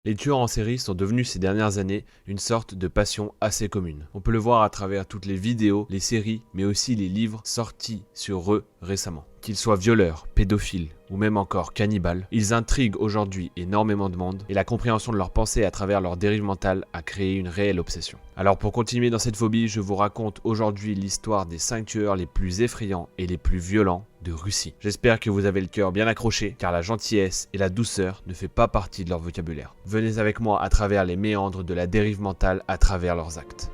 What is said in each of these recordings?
Les tueurs en série sont devenus ces dernières années une sorte de passion assez commune. On peut le voir à travers toutes les vidéos, les séries, mais aussi les livres sortis sur eux récemment. Qu'ils soient violeurs, pédophiles ou même encore cannibales, ils intriguent aujourd'hui énormément de monde et la compréhension de leurs pensées à travers leur dérive mentale a créé une réelle obsession. Alors pour continuer dans cette phobie, je vous raconte aujourd'hui l'histoire des 5 tueurs les plus effrayants et les plus violents de Russie. J'espère que vous avez le cœur bien accroché car la gentillesse et la douceur ne fait pas partie de leur vocabulaire. Venez avec moi à travers les méandres de la dérive mentale à travers leurs actes.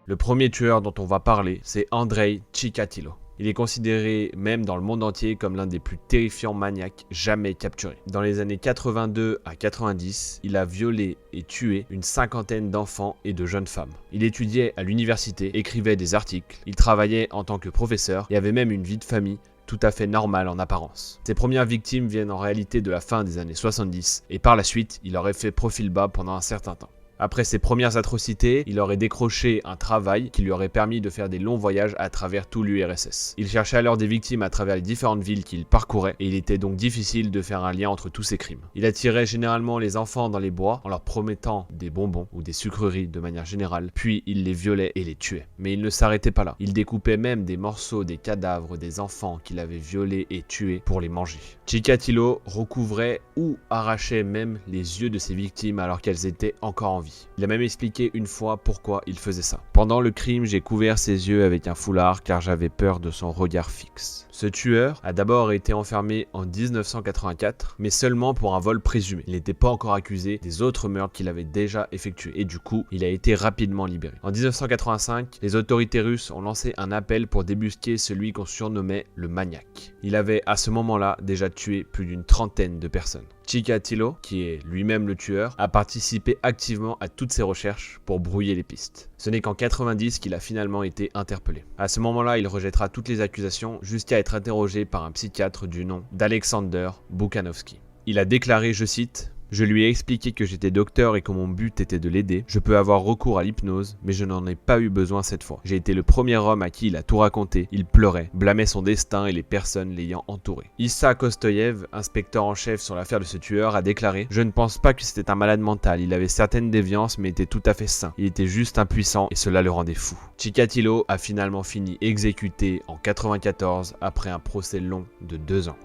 Le premier tueur dont on va parler, c'est Andrei Chikatilo. Il est considéré même dans le monde entier comme l'un des plus terrifiants maniaques jamais capturés. Dans les années 82 à 90, il a violé et tué une cinquantaine d'enfants et de jeunes femmes. Il étudiait à l'université, écrivait des articles, il travaillait en tant que professeur et avait même une vie de famille tout à fait normale en apparence. Ses premières victimes viennent en réalité de la fin des années 70 et par la suite, il aurait fait profil bas pendant un certain temps. Après ses premières atrocités, il aurait décroché un travail qui lui aurait permis de faire des longs voyages à travers tout l'URSS. Il cherchait alors des victimes à travers les différentes villes qu'il parcourait et il était donc difficile de faire un lien entre tous ces crimes. Il attirait généralement les enfants dans les bois en leur promettant des bonbons ou des sucreries de manière générale, puis il les violait et les tuait. Mais il ne s'arrêtait pas là. Il découpait même des morceaux des cadavres des enfants qu'il avait violés et tués pour les manger. Chikatilo recouvrait ou arrachait même les yeux de ses victimes alors qu'elles étaient encore en vie. Il a même expliqué une fois pourquoi il faisait ça. Pendant le crime, j'ai couvert ses yeux avec un foulard car j'avais peur de son regard fixe. Ce tueur a d'abord été enfermé en 1984, mais seulement pour un vol présumé. Il n'était pas encore accusé des autres meurtres qu'il avait déjà effectués et du coup, il a été rapidement libéré. En 1985, les autorités russes ont lancé un appel pour débusquer celui qu'on surnommait le maniaque. Il avait à ce moment-là déjà tué plus d'une trentaine de personnes. Chikatilo, qui est lui-même le tueur, a participé activement à toutes ces recherches pour brouiller les pistes. Ce n'est qu'en 90 qu'il a finalement été interpellé. À ce moment-là, il rejettera toutes les accusations jusqu'à être interrogé par un psychiatre du nom d'Alexander Bukhanovsky. Il a déclaré, je cite, « Je lui ai expliqué que j'étais docteur et que mon but était de l'aider. Je peux avoir recours à l'hypnose, mais je n'en ai pas eu besoin cette fois. J'ai été le premier homme à qui il a tout raconté. Il pleurait, blâmait son destin et les personnes l'ayant entouré. » Issa Kostoyev, inspecteur en chef sur l'affaire de ce tueur, a déclaré « Je ne pense pas que c'était un malade mental. Il avait certaines déviances, mais était tout à fait sain. Il était juste impuissant et cela le rendait fou. » Chikatilo a finalement fini exécuté en 94 après un procès long de 2 ans.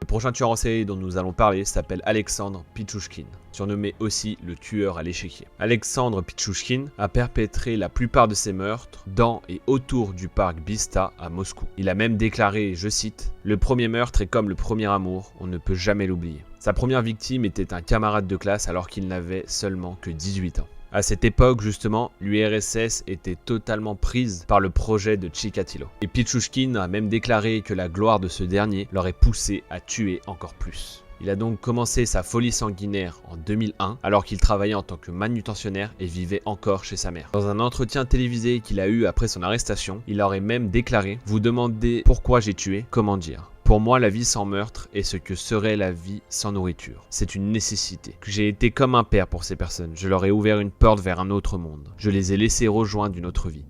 Le prochain tueur en série dont nous allons parler s'appelle Alexandre Pichouchkine, surnommé aussi le tueur à l'échiquier. Alexandre Pichouchkine a perpétré la plupart de ses meurtres dans et autour du parc Bista à Moscou. Il a même déclaré, je cite, « Le premier meurtre est comme le premier amour, on ne peut jamais l'oublier. » Sa première victime était un camarade de classe alors qu'il n'avait seulement que 18 ans. À cette époque, justement, l'URSS était totalement prise par le projet de Chikatilo. Et Pichouchkine a même déclaré que la gloire de ce dernier l'aurait poussé à tuer encore plus. Il a donc commencé sa folie sanguinaire en 2001, alors qu'il travaillait en tant que manutentionnaire et vivait encore chez sa mère. Dans un entretien télévisé qu'il a eu après son arrestation, il aurait même déclaré « Vous demandez pourquoi j'ai tué, comment dire ? Pour moi, la vie sans meurtre est ce que serait la vie sans nourriture. C'est une nécessité. J'ai été comme un père pour ces personnes. Je leur ai ouvert une porte vers un autre monde. Je les ai laissés rejoindre une autre vie. »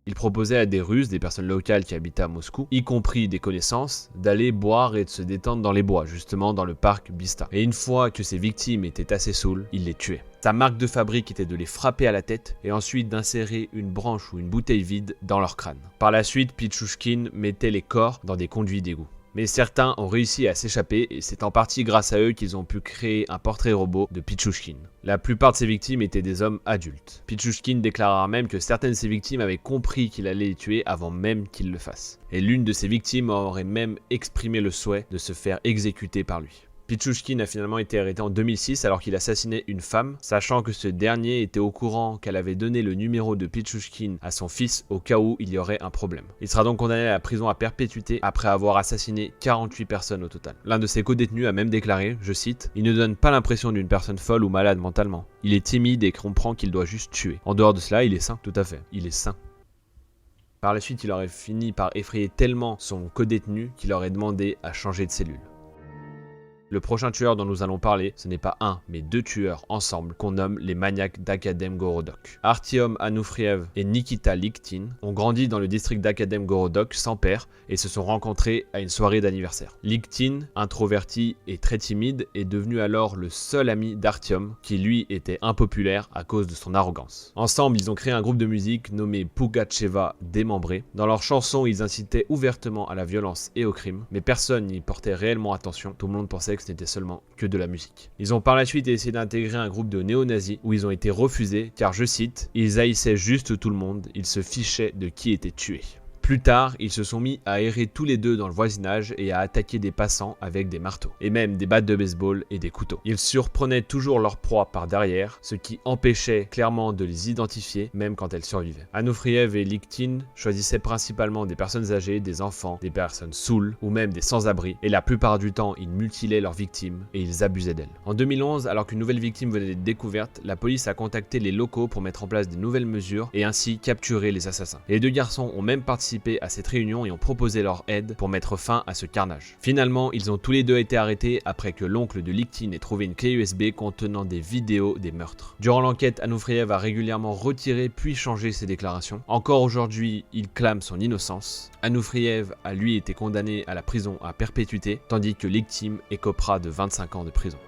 Il proposait à des Russes, des personnes locales qui habitaient à Moscou, y compris des connaissances, d'aller boire et de se détendre dans les bois, justement dans le parc Bista. Et une fois que ses victimes étaient assez saoules, il les tuait. Sa marque de fabrique était de les frapper à la tête et ensuite d'insérer une branche ou une bouteille vide dans leur crâne. Par la suite, Pichouchkine mettait les corps dans des conduits d'égout. Mais certains ont réussi à s'échapper et c'est en partie grâce à eux qu'ils ont pu créer un portrait robot de Pichouchkine. La plupart de ses victimes étaient des hommes adultes. Pichouchkine déclara même que certaines de ses victimes avaient compris qu'il allait les tuer avant même qu'il le fasse. Et l'une de ses victimes aurait même exprimé le souhait de se faire exécuter par lui. Pichouchkine a finalement été arrêté en 2006 alors qu'il assassinait une femme, sachant que ce dernier était au courant qu'elle avait donné le numéro de Pichouchkine à son fils au cas où il y aurait un problème. Il sera donc condamné à la prison à perpétuité après avoir assassiné 48 personnes au total. L'un de ses co-détenus a même déclaré, je cite, « Il ne donne pas l'impression d'une personne folle ou malade mentalement. Il est timide et comprend qu'il doit juste tuer. En dehors de cela, il est sain. » Tout à fait, il est sain. Par la suite, il aurait fini par effrayer tellement son co-détenu qu'il aurait demandé à changer de cellule. Le prochain tueur dont nous allons parler, ce n'est pas un, mais deux tueurs ensemble qu'on nomme les maniaques d'Akadem-Gorodok. Artyom Anoufriev et Nikita Likhtin ont grandi dans le district d'Akadem-Gorodok sans père et se sont rencontrés à une soirée d'anniversaire. Likhtin, introverti et très timide, est devenu alors le seul ami d'Artyom, qui lui était impopulaire à cause de son arrogance. Ensemble, ils ont créé un groupe de musique nommé Pugacheva Démembré. Dans leurs chansons, ils incitaient ouvertement à la violence et au crime, mais personne n'y portait réellement attention. Tout le monde pensait que ce n'était seulement que de la musique. Ils ont par la suite essayé d'intégrer un groupe de néo-nazis où ils ont été refusés car, je cite, ils haïssaient juste tout le monde, ils se fichaient de qui était tué. Plus tard, ils se sont mis à errer tous les deux dans le voisinage et à attaquer des passants avec des marteaux, et même des battes de baseball et des couteaux. Ils surprenaient toujours leur proie par derrière, ce qui empêchait clairement de les identifier, même quand elles survivaient. Anoufriev et Likhtin choisissaient principalement des personnes âgées, des enfants, des personnes saoules ou même des sans-abri, et la plupart du temps, ils mutilaient leurs victimes et ils abusaient d'elles. En 2011, alors qu'une nouvelle victime venait d'être découverte, la police a contacté les locaux pour mettre en place des nouvelles mesures et ainsi capturer les assassins. Les deux garçons ont même participé à cette réunion et ont proposé leur aide pour mettre fin à ce carnage. Finalement, ils ont tous les deux été arrêtés après que l'oncle de Likhtin ait trouvé une clé USB contenant des vidéos des meurtres. Durant l'enquête, Anoufriev a régulièrement retiré puis changé ses déclarations. Encore aujourd'hui, il clame son innocence. Anoufriev a lui été condamné à la prison à perpétuité, tandis que Likhtin écopera de 25 ans de prison.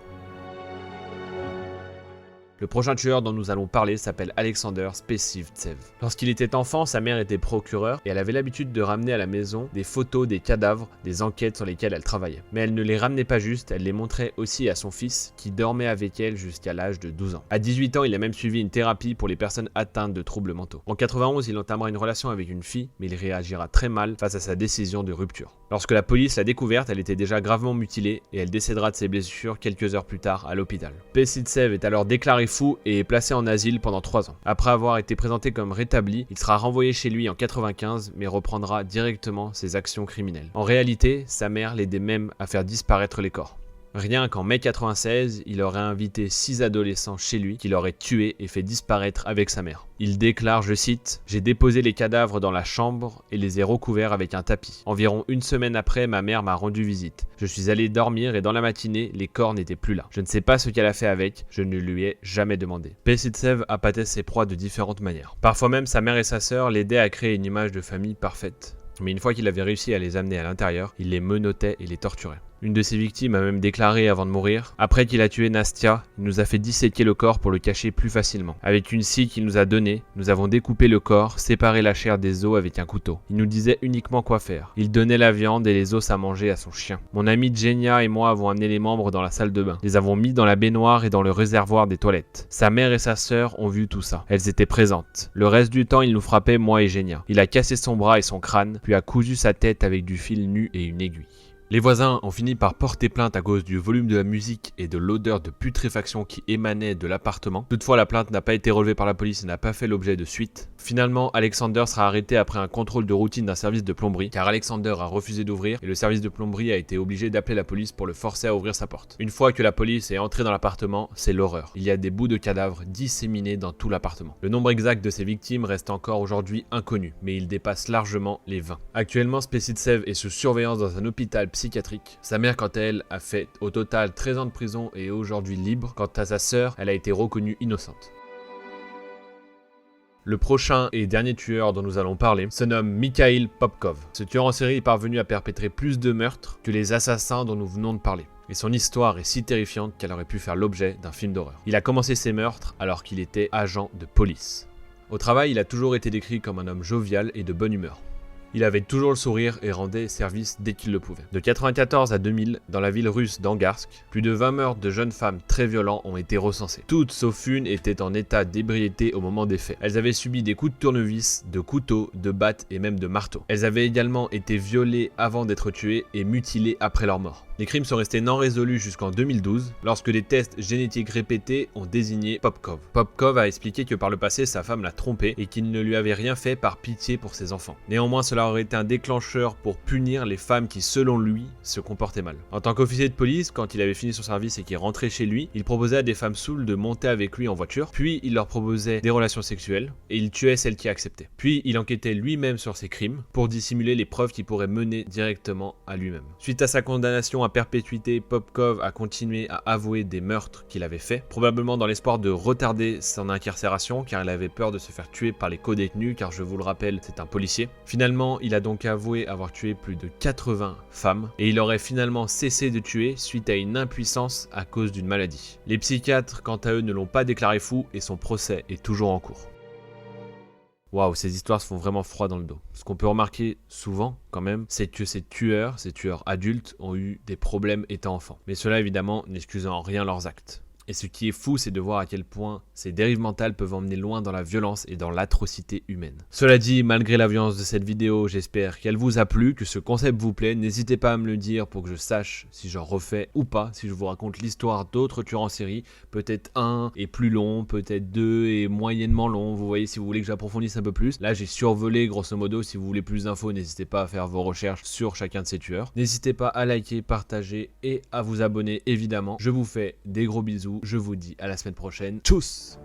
Le prochain tueur dont nous allons parler s'appelle Alexander Spesivtsev. Lorsqu'il était enfant, sa mère était procureure et elle avait l'habitude de ramener à la maison des photos des cadavres des enquêtes sur lesquelles elle travaillait. Mais elle ne les ramenait pas juste, elle les montrait aussi à son fils qui dormait avec elle jusqu'à l'âge de 12 ans. À 18 ans, il a même suivi une thérapie pour les personnes atteintes de troubles mentaux. En 91, il entamera une relation avec une fille, mais il réagira très mal face à sa décision de rupture. Lorsque la police l'a découverte, elle était déjà gravement mutilée et elle décédera de ses blessures quelques heures plus tard à l'hôpital. Spesivtsev est alors déclaré fou et est placé en asile pendant 3 ans. Après avoir été présenté comme rétabli, il sera renvoyé chez lui en 95 mais reprendra directement ses actions criminelles. En réalité, sa mère l'aidait même à faire disparaître les corps. Rien qu'en mai 96, il aurait invité 6 adolescents chez lui qu'il aurait tués et fait disparaître avec sa mère. Il déclare, je cite, « J'ai déposé les cadavres dans la chambre et les ai recouverts avec un tapis. Environ une semaine après, ma mère m'a rendu visite. Je suis allé dormir et dans la matinée, les corps n'étaient plus là. Je ne sais pas ce qu'elle a fait avec, je ne lui ai jamais demandé. » Spesivtsev appâtait ses proies de différentes manières. Parfois même, sa mère et sa sœur l'aidaient à créer une image de famille parfaite. Mais une fois qu'il avait réussi à les amener à l'intérieur, il les menottait et les torturait. Une de ses victimes a même déclaré avant de mourir « Après qu'il a tué Nastia, il nous a fait disséquer le corps pour le cacher plus facilement. Avec une scie qu'il nous a donnée, nous avons découpé le corps, séparé la chair des os avec un couteau. Il nous disait uniquement quoi faire. Il donnait la viande et les os à manger à son chien. Mon amie Genia et moi avons amené les membres dans la salle de bain. Les avons mis dans la baignoire et dans le réservoir des toilettes. Sa mère et sa sœur ont vu tout ça. Elles étaient présentes. Le reste du temps, il nous frappait, moi et Genia. Il a cassé son bras et son crâne, puis a cousu sa tête avec du fil nu et une aiguille. » Les voisins ont fini par porter plainte à cause du volume de la musique et de l'odeur de putréfaction qui émanait de l'appartement. Toutefois, la plainte n'a pas été relevée par la police et n'a pas fait l'objet de suite. Finalement, Alexander sera arrêté après un contrôle de routine d'un service de plomberie, car Alexander a refusé d'ouvrir et le service de plomberie a été obligé d'appeler la police pour le forcer à ouvrir sa porte. Une fois que la police est entrée dans l'appartement, c'est l'horreur. Il y a des bouts de cadavres disséminés dans tout l'appartement. Le nombre exact de ces victimes reste encore aujourd'hui inconnu, mais il dépasse largement les 20. Actuellement, Spesivtsev est sous surveillance dans un hôpital psychiatrique. Sa mère, quant à elle, a fait au total 13 ans de prison et est aujourd'hui libre. Quant à sa sœur, elle a été reconnue innocente. Le prochain et dernier tueur dont nous allons parler se nomme Mikhail Popkov. Ce tueur en série est parvenu à perpétrer plus de meurtres que les assassins dont nous venons de parler. Et son histoire est si terrifiante qu'elle aurait pu faire l'objet d'un film d'horreur. Il a commencé ses meurtres alors qu'il était agent de police. Au travail, il a toujours été décrit comme un homme jovial et de bonne humeur. Il avait toujours le sourire et rendait service dès qu'il le pouvait. De 1994 à 2000, dans la ville russe d'Angarsk, plus de 20 meurtres de jeunes femmes très violents ont été recensés. Toutes sauf une étaient en état d'ébriété au moment des faits. Elles avaient subi des coups de tournevis, de couteaux, de battes et même de marteaux. Elles avaient également été violées avant d'être tuées et mutilées après leur mort. Les crimes sont restés non résolus jusqu'en 2012, lorsque des tests génétiques répétés ont désigné Popkov. Popkov a expliqué que par le passé, sa femme l'a trompé et qu'il ne lui avait rien fait par pitié pour ses enfants. Néanmoins, cela cela aurait été un déclencheur pour punir les femmes qui, selon lui, se comportaient mal. En tant qu'officier de police, quand il avait fini son service et qu'il rentrait chez lui, il proposait à des femmes saoules de monter avec lui en voiture, puis il leur proposait des relations sexuelles, et il tuait celles qui acceptaient. Puis il enquêtait lui-même sur ses crimes, pour dissimuler les preuves qui pourraient mener directement à lui-même. Suite à sa condamnation à perpétuité, Popkov a continué à avouer des meurtres qu'il avait faits, probablement dans l'espoir de retarder son incarcération, car il avait peur de se faire tuer par les co-détenus, car je vous le rappelle, c'est un policier. Finalement, il a donc avoué avoir tué plus de 80 femmes, et il aurait finalement cessé de tuer suite à une impuissance à cause d'une maladie. Les psychiatres, quant à eux, ne l'ont pas déclaré fou, et son procès est toujours en cours. Waouh, ces histoires se font vraiment froid dans le dos. Ce qu'on peut remarquer souvent, quand même, c'est que ces tueurs adultes, ont eu des problèmes étant enfants. Mais cela, évidemment, n'excuse en rien leurs actes. Et ce qui est fou, c'est de voir à quel point ces dérives mentales peuvent emmener loin dans la violence et dans l'atrocité humaine. Cela dit, malgré la violence de cette vidéo, j'espère qu'elle vous a plu, que ce concept vous plaît. N'hésitez pas à me le dire pour que je sache si j'en refais ou pas, si je vous raconte l'histoire d'autres tueurs en série. Peut-être un est plus long, peut-être deux est moyennement long. Vous voyez, si vous voulez que j'approfondisse un peu plus. Là, j'ai survolé grosso modo. Si vous voulez plus d'infos, n'hésitez pas à faire vos recherches sur chacun de ces tueurs. N'hésitez pas à liker, partager et à vous abonner, évidemment. Je vous fais des gros bisous. Je vous dis à la semaine prochaine. Tchuss!